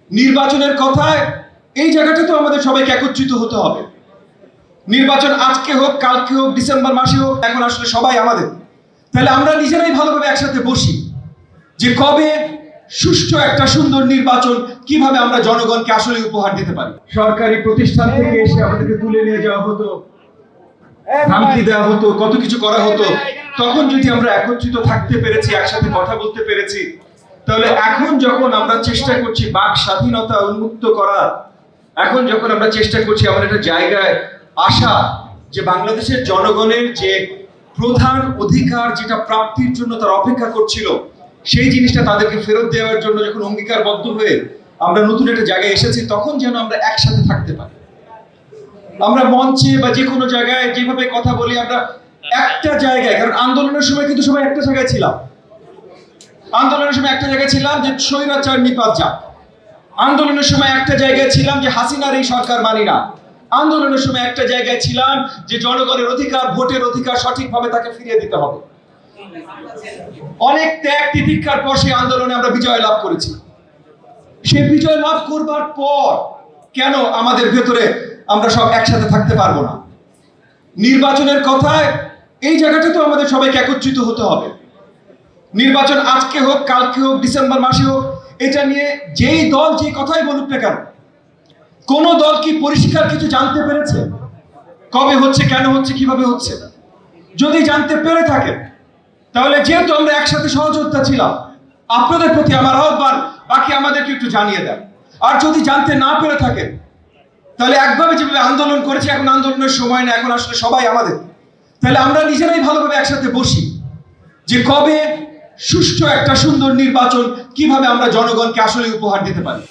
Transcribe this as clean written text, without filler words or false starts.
নির্বাচনের কথায় এই জায়গাটা তো আমাদের সবাইকে একত্রিত হতে হবে। নির্বাচন আজকে হোক, কালকে হোক, ডিসেম্বর মাসে হোক, এখন আসলে সবাই আমাদের। তাহলে আমরা নিজেরাই ভালোভাবে একসাথে বসি যে কবে সুষ্ঠু একটা সুন্দর নির্বাচন কিভাবে আমরা জনগণকে আসলে উপহার দিতে পারি। সরকারি প্রতিষ্ঠান থেকে এসে আমাদেরকে তুলে নিয়ে যাওয়া হতো, ধামকি দেওয়া হতো, কত কিছু করা হতো। তখন যদি আমরা একত্রিত থাকতে পেরেছি, একসাথে কথা বলতে পেরেছি, তাহলে এখন যখন আমরা চেষ্টা করছি বাক স্বাধীনতা উন্মুক্ত করার, এখন যখন আমরা চেষ্টা করছি আমাদের একটা জায়গায় আসা, যে বাংলাদেশের জনগণের যে প্রধান অধিকার যেটা প্রাপ্তির জন্য তারা অপেক্ষা করছিল, সেই জিনিসটা তাদেরকে ফেরত দেওয়ার জন্য যখন অঙ্গীকারবদ্ধ হয়ে আমরা নতুন একটা জায়গায় এসেছি, তখন যেন আমরা একসাথে থাকতে পারি। আমরা মঞ্চে বা যে কোনো জায়গায় যেভাবে কথা বলি, আমরা একটা জায়গায়, কারণ আন্দোলনের সময় কিন্তু সবাই একটা জায়গায় ছিলাম। আন্দোলনের সময় একটা জায়গায় ছিলাম যে স্বৈরাচার নিপাত যাক। আন্দোলনের সময় একটা জায়গায় ছিলাম যে হাসিনার এই সরকার মানি না। আন্দোলনের সময় একটা জায়গায় ছিলাম যে জনগণের অধিকার, ভোটের অধিকার সঠিকভাবে তাকে ফিরিয়ে দিতে হবে। অনেক ত্যাগ তিতিক্ষার পর সেই আন্দোলনে আমরা বিজয় লাভ করেছি। সেই বিজয় লাভ করবার পর কেন আমাদের ভেতরে আমরা সব একসাথে থাকতে পারবো না? নির্বাচনের কথায় এই জায়গাটা তো আমাদের সবাইকে একত্রিত হতে হবে। নির্বাচন আজকে হোক, কালকে হোক, ডিসেম্বর মাসে হোক, এটা নিয়ে যেই দল যে কথাই বলুক না কেন, কোন দল কি পরিষ্কার কিছু জানতে পেরেছে? কবে হচ্ছে, কেন হচ্ছে, কিভাবে হচ্ছে? যদি জানতে পেরে থাকে, তাহলে যেহেতু আমরা একসাথে সহযোগিতা ছিলাম, আপনাদের প্রতি আমার আহ্বান, বাকি আমাদেরকে একটু জানিয়ে দেন। আর যদি জানতে না পেরে থাকে, তাহলে একভাবে যেভাবে আন্দোলন করেছে, এখন আন্দোলনের সময় না, এখন আসলে সবাই আমাদের। তাহলে আমরা নিজেরাই ভালোভাবে একসাথে বসি যে কবে সুষ্ঠু একটা সুন্দর নির্বাচন কিভাবে আমরা জনগণকে আসলে উপহার দিতে পারি।